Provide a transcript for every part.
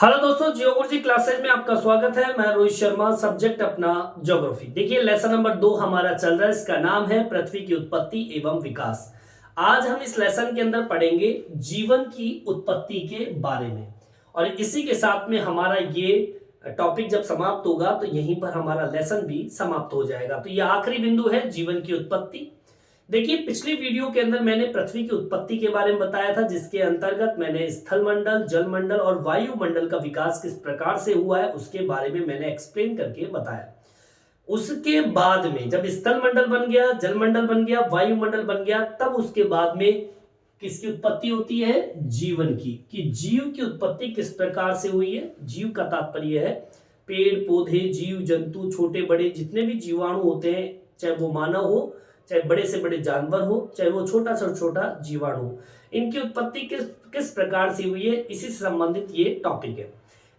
Hello दोस्तों, geography classes में आपका स्वागत है। मैं रोहित शर्मा, सब्जेक्ट अपना ज्योग्राफी। देखिए लेसन नंबर 2 हमारा चल रहा है। इसका नाम है पृथ्वी की उत्पत्ति एवं विकास। आज हम इस लेसन के अंदर पढ़ेंगे जीवन की उत्पत्ति के बारे में, और इसी के साथ में हमारा ये टॉपिक जब समाप्त होगा तो यहीं पर हमारा लेसन भी समाप्त हो जाएगा। तो ये आखिरी बिंदु है, जीवन की उत्पत्ति। देखिए पिछली वीडियो के अंदर मैंने पृथ्वी की उत्पत्ति के बारे में बताया था, जिसके अंतर्गत मैंने स्थल मंडल, जल मंडल और वायुमंडल का विकास किस प्रकार से हुआ है उसके बारे में मैंने एक्सप्लेन करके बताया। उसके बाद में जब स्थल मंडल बन गया, जल मंडल बन गया, वायुमंडल बन गया, तब उसके बाद में किसकी उत्पत्ति होती है? जीवन की। कि जीव की उत्पत्ति किस प्रकार से हुई है। जीव का तात्पर्य है पेड़ पौधे, जीव जंतु, छोटे बड़े जितने भी जीवाणु होते हैं, चाहे वो मानव हो, चाहे बड़े से बड़े जानवर हो, चाहे वो छोटा से छोटा जीवाणु हो, इनकी उत्पत्ति किस किस प्रकार से हुई है, इसी से संबंधित ये टॉपिक है।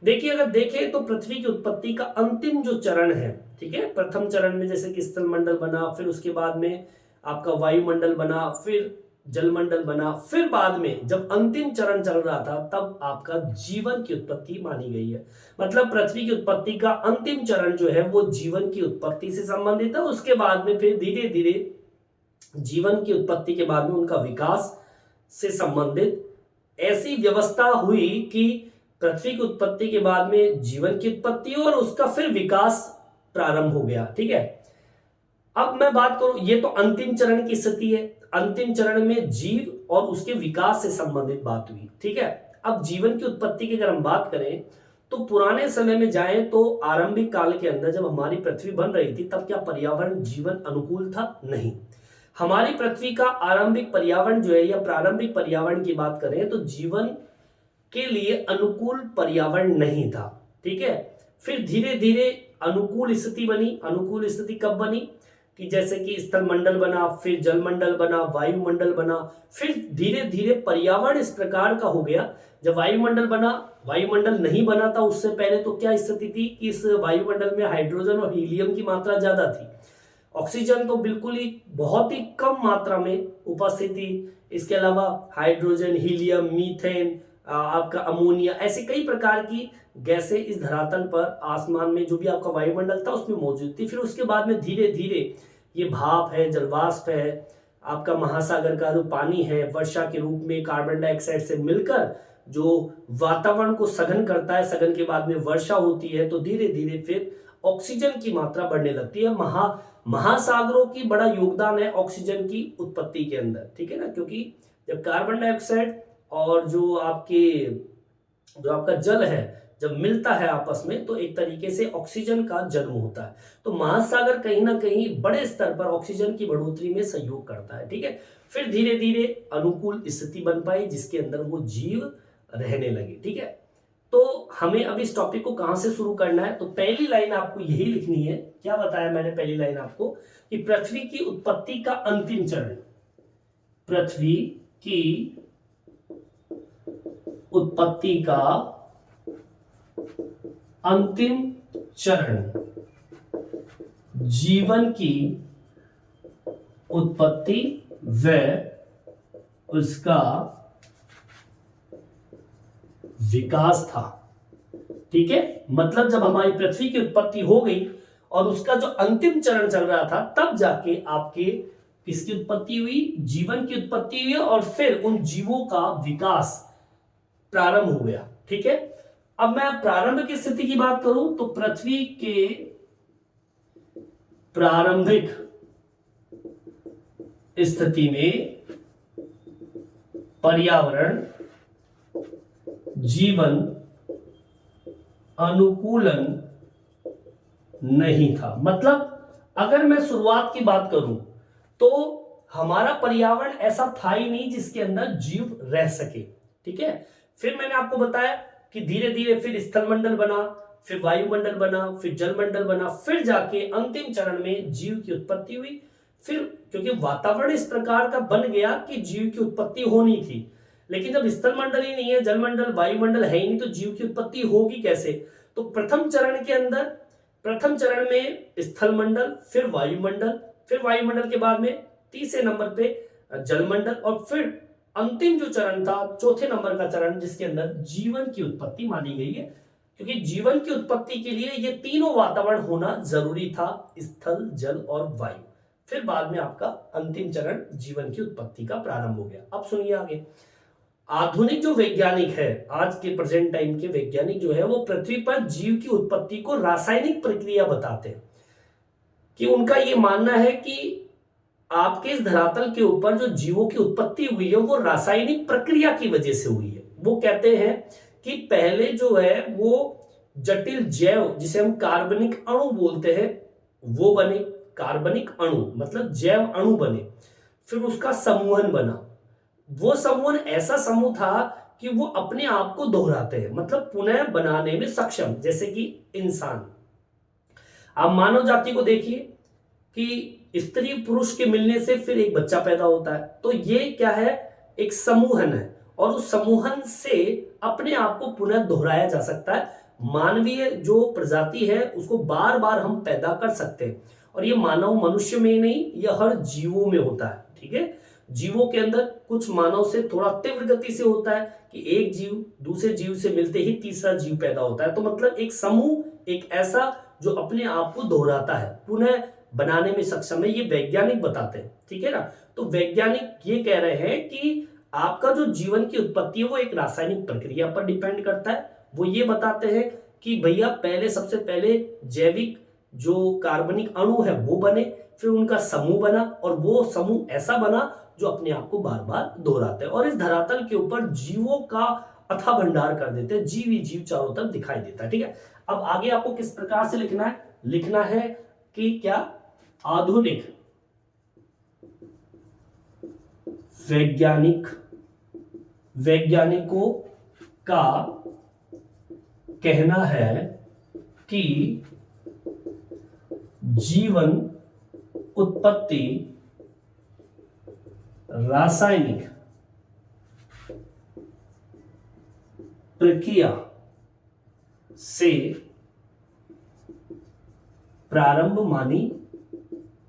देखिए अगर देखें तो पृथ्वी की उत्पत्ति का अंतिम जो चरण है, ठीक है, प्रथम चरण में जैसे कि स्थल मंडल बना, फिर उसके बाद में आपका वायुमंडल बना, फिर जलमंडल बना, फिर बाद में जब अंतिम चरण चल रहा था तब आपका जीवन की उत्पत्ति मानी गई है। मतलब पृथ्वी की उत्पत्ति का अंतिम चरण जो है वो जीवन की उत्पत्ति से संबंधित है। उसके बाद में फिर धीरे धीरे जीवन की उत्पत्ति के बाद में उनका विकास से संबंधित ऐसी व्यवस्था हुई कि पृथ्वी की उत्पत्ति के बाद में जीवन की उत्पत्ति और उसका फिर विकास प्रारंभ हो गया। ठीक है, अब मैं बात करूं, ये तो अंतिम चरण की स्थिति है। अंतिम चरण में जीव और उसके विकास से संबंधित बात हुई। ठीक है, अब जीवन की उत्पत्ति की अगर हम बात करें तो पुराने समय में जाएं तो आरंभिक काल के अंदर जब हमारी पृथ्वी बन रही थी तब क्या पर्यावरण जीवन अनुकूल था? नहीं। हमारी पृथ्वी का आरंभिक पर्यावरण जो है या प्रारंभिक पर्यावरण की बात करें तो जीवन के लिए अनुकूल पर्यावरण नहीं था। ठीक है, फिर धीरे धीरे अनुकूल स्थिति बनी। अनुकूल स्थिति कब बनी? कि जैसे कि स्थल मंडल बना, फिर जलमंडल बना, वायुमंडल बना, फिर धीरे धीरे पर्यावरण इस प्रकार का हो गया। जब वायुमंडल बना, वायुमंडल नहीं बना था उससे पहले तो क्या स्थिति थी कि इस वायुमंडल में हाइड्रोजन और हीलियम की मात्रा ज्यादा थी, ऑक्सीजन तो बिल्कुल ही बहुत ही कम मात्रा में उपस्थित थी। इसके अलावा हाइड्रोजन, हीलियम, मीथेन, आपका अमोनिया, ऐसे कई प्रकार की गैसें इस धरातल पर आसमान में जो भी आपका वायुमंडल था उसमें मौजूद थी। फिर उसके बाद में धीरे धीरे ये भाप है, जलवाष्प है, आपका महासागर का जो पानी है, वर्षा के रूप में कार्बन डाइऑक्साइड से मिलकर जो वातावरण को सघन करता है, सघन के बाद में वर्षा होती है, तो धीरे धीरे फिर ऑक्सीजन की मात्रा बढ़ने लगती है। महासागरों की बड़ा योगदान है ऑक्सीजन की उत्पत्ति के अंदर। ठीक है ना, क्योंकि जब कार्बन डाइऑक्साइड और जो आपका जल है जब मिलता है आपस में तो एक तरीके से ऑक्सीजन का जन्म होता है। तो महासागर कहीं ना कहीं बड़े स्तर पर ऑक्सीजन की बढ़ोतरी में सहयोग करता है। ठीक है, फिर धीरे धीरे अनुकूल स्थिति बन पाई जिसके अंदर वो जीव रहने लगे। ठीक है, तो हमें अब इस टॉपिक को कहां से शुरू करना है? तो पहली लाइन आपको यही लिखनी है। क्या बताया मैंने पहली लाइन आपको? कि पृथ्वी की उत्पत्ति का अंतिम चरण, पृथ्वी की उत्पत्ति का अंतिम चरण जीवन की उत्पत्ति व उसका विकास था। ठीक है, मतलब जब हमारी पृथ्वी की उत्पत्ति हो गई और उसका जो अंतिम चरण चल रहा था तब जाके आपके किसकी उत्पत्ति हुई? जीवन की उत्पत्ति हुई और फिर उन जीवों का विकास प्रारंभ हो गया। ठीक है, अब मैं प्रारंभ की स्थिति की बात करूं तो पृथ्वी के प्रारंभिक स्थिति में पर्यावरण जीवन अनुकूलन नहीं था। मतलब अगर मैं शुरुआत की बात करूं तो हमारा पर्यावरण ऐसा था ही नहीं जिसके अंदर जीव रह सके। ठीक है, फिर मैंने आपको बताया कि धीरे धीरे फिर स्थल मंडल बना, फिर वायुमंडल बना, फिर जलमंडल बना, फिर जाके अंतिम चरण में जीव की उत्पत्ति हुई। फिर क्योंकि वातावरण इस प्रकार का बन गया कि जीव की उत्पत्ति होनी थी, लेकिन जब स्थल मंडल ही नहीं है, जलमंडल, वायुमंडल है ही नहीं, तो जीव की उत्पत्ति होगी कैसे? तो प्रथम चरण के अंदर, प्रथम चरण में स्थल मंडल, फिर वायुमंडल, फिर वायुमंडल के बाद में तीसरे नंबर पे जलमंडल और फिर अंतिम जो चरण था, चौथे नंबर का चरण, जिसके अंदर जीवन की उत्पत्ति मानी गई है, क्योंकि जीवन की उत्पत्ति के लिए ये तीनों वातावरण होना जरूरी था, स्थल, जल और वायु। फिर बाद में आपका अंतिम चरण जीवन की उत्पत्ति का प्रारंभ हो गया। अब सुनिए आगे। आधुनिक जो वैज्ञानिक है, आज के प्रेजेंट टाइम के वैज्ञानिक जो है, वो पृथ्वी पर जीव की उत्पत्ति को रासायनिक प्रक्रिया बताते हैं, कि उनका ये मानना है कि आपके इस धरातल के ऊपर जो जीवों की उत्पत्ति हुई है वो रासायनिक प्रक्रिया की वजह से हुई है। वो कहते हैं कि पहले जो है वो जटिल जैव, जिसे हम कार्बनिक अणु बोलते हैं, वो बने। कार्बनिक अणु मतलब जैव अणु बने, फिर उसका समूहन बना। वो समूहन ऐसा समूह था कि वो अपने आप को दोहराते हैं, मतलब पुनः बनाने में सक्षम, जैसे कि इंसान। आप मानव जाति को देखिए कि स्त्री पुरुष के मिलने से फिर एक बच्चा पैदा होता है, तो ये क्या है, एक समूहन है, और उस समूहन से अपने आप को पुनः दोहराया जा सकता है। मानवीय जो प्रजाति है उसको बार बार हम पैदा कर सकते हैं, और ये मानव मनुष्य में ही नहीं, यह हर जीवों में होता है। ठीक है, जीवों के अंदर कुछ मानव से थोड़ा तीव्र गति से होता है कि एक जीव दूसरे जीव से मिलते ही तीसरा जीव पैदा होता है। तो मतलब एक समूह, एक ऐसा जो अपने आप को दोहराता है, पुनः बनाने में सक्षम है, ये वैज्ञानिक बताते हैं। ठीक है ना, तो वैज्ञानिक ये कह रहे हैं कि आपका जो जीवन की उत्पत्ति है वो एक रासायनिक प्रक्रिया पर डिपेंड करता है। वो ये बताते हैं कि भैया पहले, सबसे पहले जैविक जो कार्बनिक अणु है वो बने, फिर उनका समूह बना, और वो समूह ऐसा बना जो अपने आप को बार बार दोहराते हैं, और इस धरातल के ऊपर जीवों का अथाह भंडार कर देते हैं, जीव ही जीव चारों तरफ दिखाई देता है। ठीक है, अब आगे आपको किस प्रकार से लिखना है, लिखना है कि क्या आधुनिक वैज्ञानिकों का कहना है कि जीवन उत्पत्ति रासायनिक प्रक्रिया से प्रारंभ मानी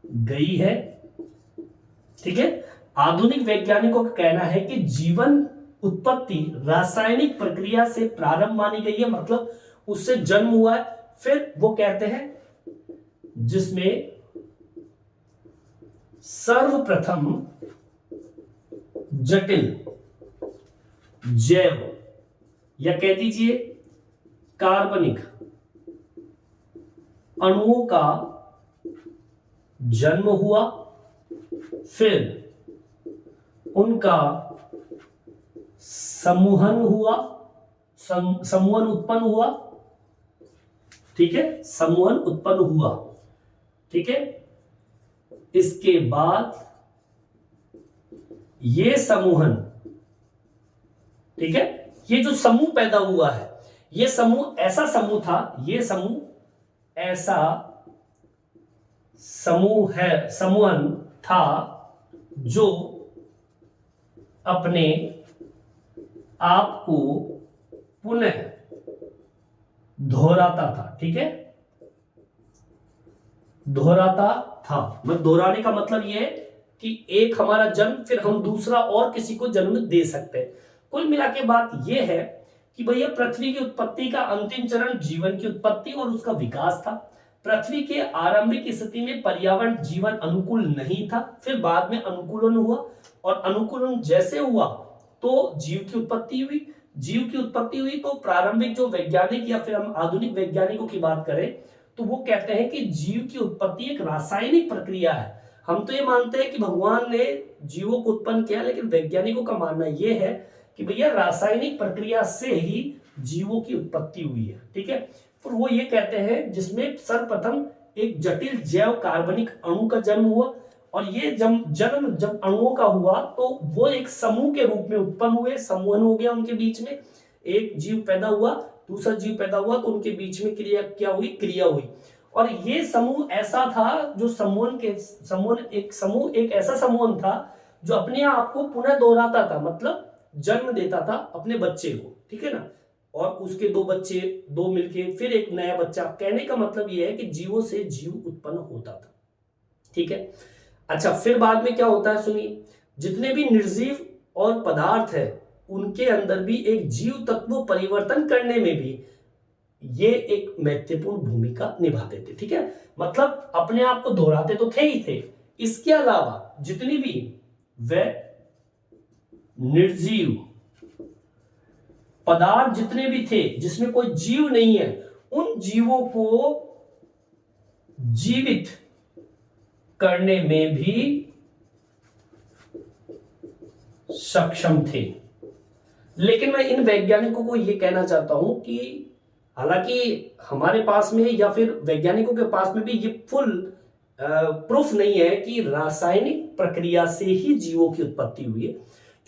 गई है। ठीक है, आधुनिक वैज्ञानिकों का कहना है कि जीवन उत्पत्ति रासायनिक प्रक्रिया से प्रारंभ मानी गई है, मतलब उससे जन्म हुआ है। फिर वो कहते हैं जिसमें सर्वप्रथम जटिल जैव, या कह दीजिए कार्बनिक अणुओं का जन्म हुआ, फिर उनका समूहन हुआ, समूहन उत्पन्न हुआ। ठीक है, समूहन उत्पन्न हुआ। ठीक है, इसके बाद ये समूहन, ठीक है, ये जो समूह पैदा हुआ है, ये समूह ऐसा समूह था, ये समूह ऐसा समूह है, समूहन था जो अपने आप को पुनः दोहराता था। ठीक है, दोहराता था, मतलब दोहराने का मतलब यह है कि एक हमारा जन्म, फिर हम दूसरा और किसी को जन्म दे सकते हैं। कुल मिला के बात यह है कि भैया पृथ्वी की उत्पत्ति का अंतिम चरण जीवन की उत्पत्ति और उसका विकास था। पृथ्वी के आरंभिक स्थिति में पर्यावरण जीवन अनुकूल नहीं था, फिर बाद में अनुकूलन हुआ, और अनुकूलन जैसे हुआ तो जीव की उत्पत्ति हुई। जीव की उत्पत्ति हुई तो प्रारंभिक जो वैज्ञानिक, या फिर हम आधुनिक वैज्ञानिकों की बात करें तो वो कहते हैं कि जीव की उत्पत्ति एक रासायनिक प्रक्रिया है। हम तो ये मानते हैं कि भगवान ने जीवों को उत्पन्न किया, लेकिन वैज्ञानिकों का मानना यह है कि भैया रासायनिक प्रक्रिया से ही जीवों की उत्पत्ति हुई है। ठीक है, फिर वो ये कहते हैं जिसमें सर्वप्रथम एक जटिल जैव कार्बनिक अणु का जन्म हुआ, और ये जन्म जब अणुओं का हुआ तो वो एक समूह के रूप में उत्पन्न हुए, समूहन हो गया उनके बीच में, एक जीव पैदा हुआ, दूसरा जीव पैदा हुआ, तो उनके बीच में क्रिया हुई। और ये समूह ऐसा था जो एक ऐसा समूहन था जो अपने आप को पुनः दोहराता था, मतलब जन्म देता था अपने बच्चे को। ठीक है ना, और उसके दो बच्चे, दो मिलके फिर एक नया बच्चा। कहने का मतलब यह है कि जीवों से जीव उत्पन्न होता था। ठीक है, अच्छा, फिर बाद में क्या होता है सुनिए, जितने भी निर्जीव और पदार्थ है उनके अंदर भी एक जीव तत्व परिवर्तन करने में भी ये एक महत्वपूर्ण भूमिका निभाते थे। ठीक है, मतलब अपने आप को दोहराते तो थे ही थे, इसके अलावा जितनी भी वे निर्जीव पदार्थ जितने भी थे जिसमें कोई जीव नहीं है, उन जीवों को जीवित करने में भी सक्षम थे। लेकिन मैं इन वैज्ञानिकों को यह कहना चाहता हूं कि हालांकि हमारे पास में या फिर वैज्ञानिकों के पास में भी ये फुल प्रूफ नहीं है कि रासायनिक प्रक्रिया से ही जीवों की उत्पत्ति हुई है,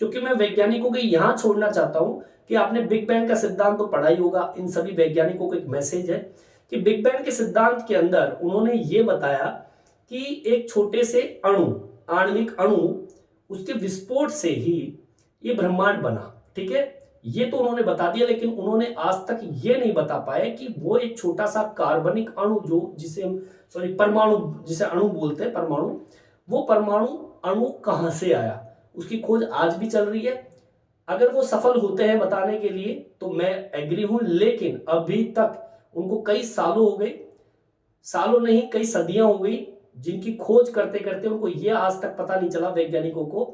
क्योंकि मैं वैज्ञानिकों को यहां छोड़ना चाहता हूं कि आपने बिग बैंग का सिद्धांत तो पढ़ा ही होगा। इन सभी वैज्ञानिकों को एक मैसेज है कि बिग बैंग के सिद्धांत के अंदर उन्होंने ये बताया कि एक छोटे से अणु, आणविक अणु, उसके विस्फोट से ही ये ब्रह्मांड बना। ठीक है, ये तो उन्होंने बता दिया, लेकिन उन्होंने आज तक ये नहीं बता पाए कि वो एक छोटा सा कार्बनिक अणु, जो जिसे हम परमाणु, जिसे अणु बोलते हैं, परमाणु, वो परमाणु अणु कहां से आया, उसकी खोज आज भी चल रही है। अगर वो सफल होते हैं बताने के लिए तो मैं एग्री हूं, लेकिन अभी तक उनको कई सालों हो गए, सालों नहीं कई सदियां हो गई, जिनकी खोज करते करते उनको ये आज तक पता नहीं चला वैज्ञानिकों को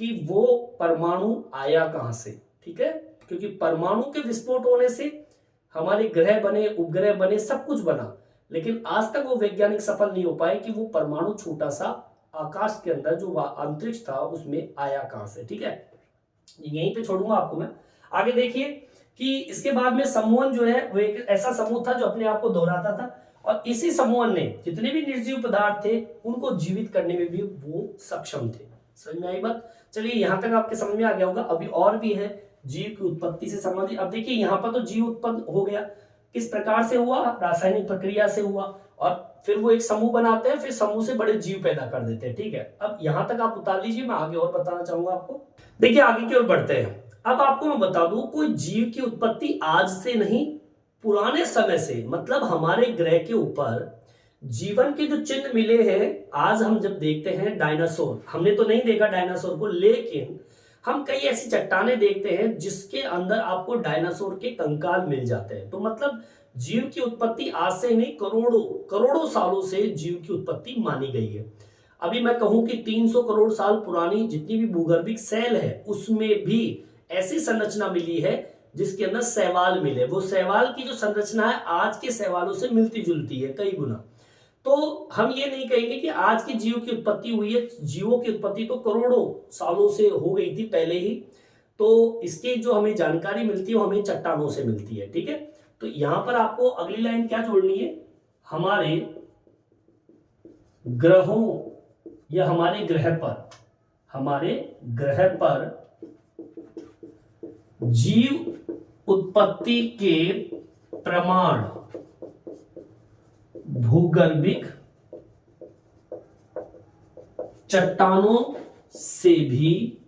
कि वो परमाणु आया कहां से। ठीक है, क्योंकि परमाणु के विस्फोट होने से हमारे ग्रह बने, उपग्रह बने, सब कुछ बना, लेकिन आज तक वो वैज्ञानिक सफल नहीं हो पाए कि वो परमाणु छोटा सा आकाश के अंदर जो अंतरिक्ष था उसमें आया कहां से। ठीक है, यहीं पे छोड़ूंगा आपको मैं। आगे देखिए कि इसके बाद में समूहन जो है वो एक ऐसा समूह था जो अपने आप को दोहराता था, और इसी समूहन ने जितने भी निर्जीव पदार्थ थे उनको जीवित करने में भी वो सक्षम थे। समझ में आई बात? चलिए यहां तक आपके समझ में आ गया होगा। अभी और भी है जीव की उत्पत्ति से संबंधित। अब देखिए यहाँ पर तो जीव उत्पन्न हो गया, किस प्रकार से हुआ? रासायनिक प्रक्रिया से हुआ, और फिर वो एक समूह बनाते हैं, फिर समूह से बड़े जीव पैदा कर देते हैं। ठीक है, अब यहां तक आप उतार लीजिए, मैं आगे और बताना चाहूंगा आपको। देखिए आगे की ओर बढ़ते हैं। अब आपको मैं बता दूं, कोई जीव की उत्पत्ति आज से नहीं, पुराने समय से, मतलब हमारे ग्रह के ऊपर जीवन के जो चिन्ह मिले हैं, आज हम जब देखते हैं डायनासोर, हमने तो नहीं देखा डायनासोर को, लेकिन हम कई ऐसी चट्टानें देखते हैं जिसके अंदर आपको डायनासोर के कंकाल मिल जाते हैं। तो मतलब जीव की उत्पत्ति आज से नहीं, करोड़ों करोड़ों सालों से जीव की उत्पत्ति मानी गई है। अभी मैं कहूं कि 300 करोड़ साल पुरानी जितनी भी भूगर्भिक सेल है उसमें भी ऐसी संरचना मिली है जिसके अंदर शैवाल मिले। वो शैवाल की जो संरचना है आज के शैवालों से मिलती जुलती है कई गुना। तो हम ये नहीं कहेंगे कि आज की जीव की उत्पत्ति हुई है, जीवों की उत्पत्ति तो करोड़ों सालों से हो गई थी पहले ही। तो इसकी जो हमें जानकारी मिलती है वो हमें चट्टानों से मिलती है। ठीक है, तो यहां पर आपको अगली लाइन क्या जोड़नी है? हमारे ग्रहों या हमारे ग्रह पर जीव उत्पत्ति के प्रमाण भूगर्भिक चट्टानों से भी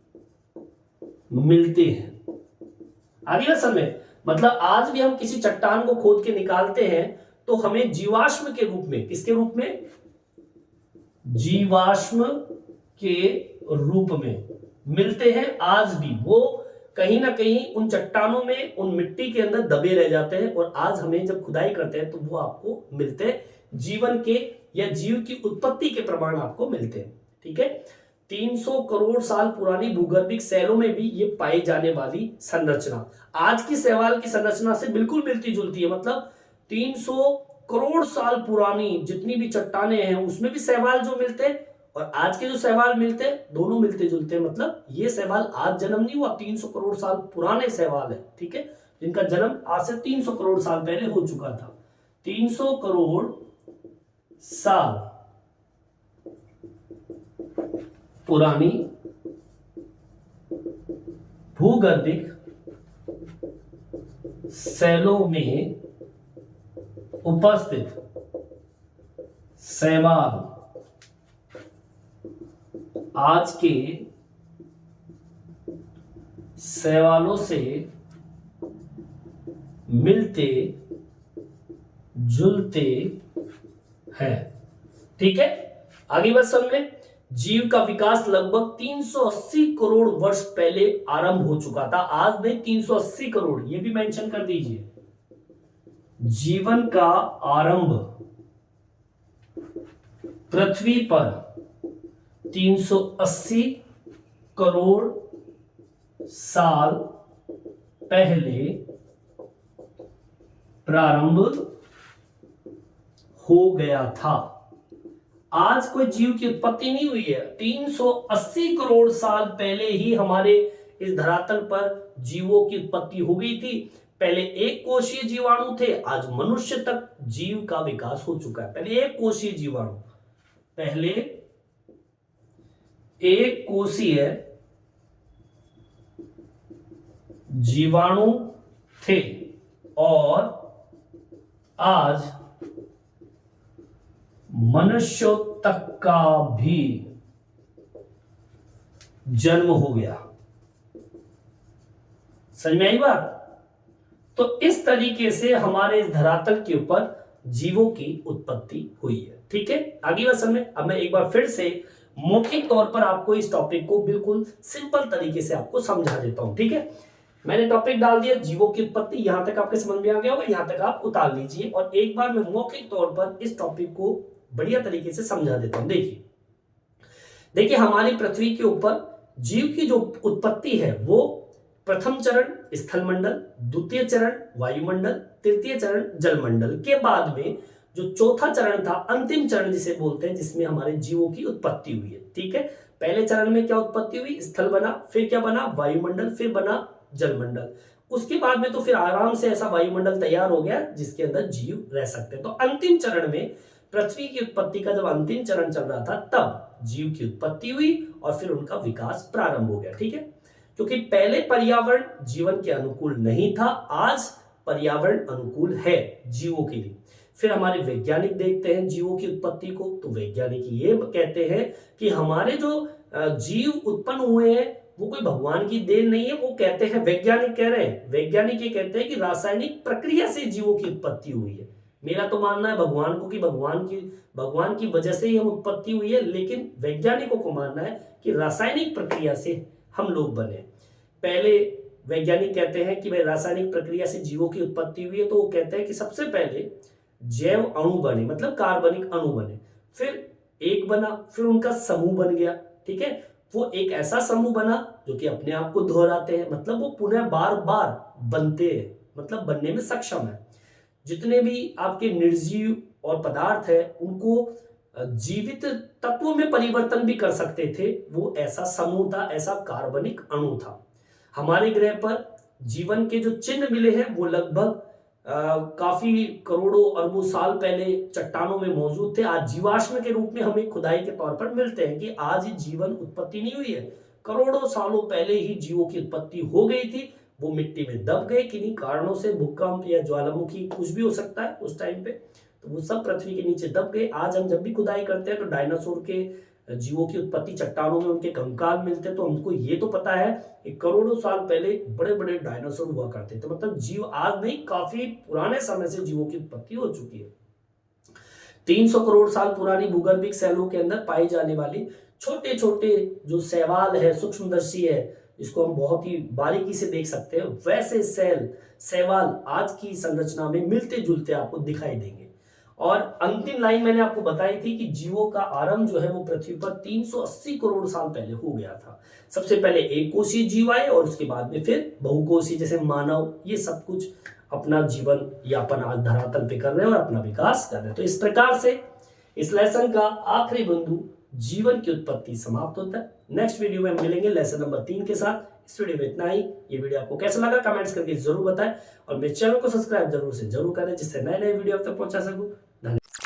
मिलते हैं। आगे ना समझ, मतलब आज भी हम किसी चट्टान को खोद के निकालते हैं तो हमें जीवाश्म के रूप में, किसके रूप में? जीवाश्म के रूप में मिलते हैं आज भी। वो कहीं ना कहीं उन चट्टानों में, उन मिट्टी के अंदर दबे रह जाते हैं, और आज हमें जब खुदाई करते हैं तो वो आपको मिलते हैं, जीवन के या जीव की उत्पत्ति के प्रमाण आपको मिलते हैं। ठीक है, 300 करोड़ साल पुरानी भूगर्भिक सेलों में भी ये पाई जाने वाली संरचना आज की शैवाल की संरचना से बिल्कुल मिलती जुलती है। मतलब 300 करोड़ साल पुरानी जितनी भी चट्टानें हैं उसमें भी शैवाल जो मिलते हैं और आज के जो शैवाल मिलते हैं दोनों मिलते जुलते हैं। मतलब ये शैवाल आज जन्म नहीं हुआ, 300 करोड़ साल पुराने शैवाल है। ठीक है, जिनका जन्म आज से 300 करोड़ साल पहले हो चुका था। 300 करोड़ साल पुरानी भूगर्भिक सेलों में उपस्थित शैवाल आज के शैवालों से मिलते जुलते हैं। ठीक है, आगे बात समझ में, जीव का विकास लगभग 380 करोड़ वर्ष पहले आरंभ हो चुका था। आज नहीं, 380 करोड़, ये भी मेंशन कर दीजिए। जीवन का आरंभ पृथ्वी पर 380 करोड़ साल पहले प्रारंभ हो गया था। आज कोई जीव की उत्पत्ति नहीं हुई है। 380 करोड़ साल पहले ही हमारे इस धरातल पर जीवों की उत्पत्ति हो गई थी। पहले एक कोशीय जीवाणु थे, आज मनुष्य तक जीव का विकास हो चुका है। पहले एक कोशीय जीवाणु, पहले एक कोशीय जीवाणु थे और आज मनुष्यों तक का भी जन्म हो गया। समझ में आई बात? तो इस तरीके से हमारे इस धरातल के ऊपर जीवों की उत्पत्ति हुई है। ठीक है, आगे बात समझ में। अब मैं एक बार फिर से मौखिक तौर पर आपको इस टॉपिक को बिल्कुल सिंपल तरीके से आपको समझा देता हूं। ठीक है, मैंने टॉपिक डाल दिया जीवों की उत्पत्ति, यहां तक आपके समझ में आ गया होगा, यहां तक आप उतार लीजिए और एक बार मैं मौखिक तौर पर इस टॉपिक को बढ़िया तरीके से समझा देता हूं। देखिए हमारी पृथ्वी के ऊपर जीव की जो उत्पत्ति है वो प्रथम चरण स्थलमंडल, द्वितीय चरण वायुमंडल, तृतीय चरण जलमंडल के बाद में जो चौथा चरण था, अंतिम चरण जिसे बोलते हैं, जिसमें हमारे जीवों की उत्पत्ति हुई है। ठीक है, पहले चरण में क्या उत्पत्ति हुई? स्थल बना, फिर क्या बना? वायुमंडल, फिर बना जलमंडल। उसके बाद में तो फिर आराम से ऐसा वायुमंडल तैयार हो गया जिसके अंदर जीव रह सकते हैं। तो अंतिम चरण में पृथ्वी की उत्पत्ति का जब अंतिम चरण चल रहा था तब जीव की उत्पत्ति हुई और फिर उनका विकास प्रारंभ हो गया। ठीक है, क्योंकि पहले पर्यावरण जीवन के अनुकूल नहीं था, आज पर्यावरण अनुकूल है जीवों के लिए। फिर हमारे वैज्ञानिक देखते हैं जीवों की उत्पत्ति को, तो वैज्ञानिक ये कहते हैं कि हमारे जो जीव उत्पन्न हुए हैं वो कोई भगवान की देन नहीं है। वो कहते हैं, वैज्ञानिक कह रहे हैं, वैज्ञानिक ये कहते हैं कि रासायनिक प्रक्रिया से जीवों की उत्पत्ति हुई है। मेरा तो मानना है भगवान को कि भगवान की वजह से ही हम उत्पत्ति हुई है, लेकिन वैज्ञानिकों को मानना है कि रासायनिक प्रक्रिया से हम लोग बने। पहले वैज्ञानिक कहते हैं कि भाई रासायनिक प्रक्रिया से जीवों की उत्पत्ति हुई है, तो वो कहते हैं कि सबसे पहले जैव अणु बने, मतलब कार्बनिक अणु बने, फिर एक बना, फिर उनका समूह बन गया। ठीक है, वो एक ऐसा समूह बना जो कि अपने आप को दोहराते हैं, मतलब वो पुनः बार बार बनते हैं, मतलब बनने में सक्षम है। जितने भी आपके निर्जीव और पदार्थ है उनको जीवित तत्वों में परिवर्तन भी कर सकते थे, वो ऐसा समूह था, ऐसा कार्बनिक अणु था। हमारे ग्रह पर जीवन के जो चिन्ह मिले हैं वो लगभग काफी करोड़ों अरबों साल पहले चट्टानों में मौजूद थे। आज जीवाश्म के रूप में हमें खुदाई के तौर पर मिलते हैं कि आज जीवन उत्पत्ति नहीं हुई है, करोड़ों सालों पहले ही जीवों की उत्पत्ति हो गई थी। वो मिट्टी में दब गए किन्हीं कारणों से, भूकंप या ज्वालामुखी कुछ भी हो सकता है उस टाइम पे, तो वो सब पृथ्वी के नीचे दब गए। आज हम जब भी खुदाई करते हैं तो डायनासोर के जीवों की उत्पत्ति चट्टानों में उनके कंकाल मिलते हैं, तो हमको ये तो पता है कि करोड़ों साल पहले बड़े बड़े डायनासोर हुआ करते थे। मतलब जीव आज नहीं, काफी पुराने समय से जीवों की उत्पत्ति हो चुकी है। 300 करोड़ साल पुरानी भूगर्भिक सेलों के अंदर पाई जाने वाली छोटे छोटे जो शैवाल है, सूक्ष्मदर्शी है, जिसको हम बहुत ही बारीकी से देख सकते हैं, वैसे शैवाल आज की संरचना में मिलते जुलते आपको दिखाई देंगे। और अंतिम लाइन मैंने आपको बताई थी कि जीवों का आरंभ जो है वो पृथ्वी पर 380 करोड़ साल पहले हो गया था। सबसे पहले एक कोशीय जीव आए और उसके बाद में फिर बहुकोशीय, जैसे मानव, ये सब कुछ अपना जीवन यापन आज धरातल पे कर रहे हैं और अपना विकास कर रहे हैं। तो इस प्रकार से इस लेसन का आखिरी बिंदु जीवन की उत्पत्ति समाप्त होता है। नेक्स्ट वीडियो में हम मिलेंगे लेसन नंबर 3 के साथ। इस वीडियो में इतना ही। ये वीडियो आपको कैसा लगा कमेंट्स करके जरूर बताएं और मेरे चैनल को सब्सक्राइब जरूर से जरूर करें, जिससे नए नए वीडियो आप तक पहुंचा सकूं। धन्यवाद।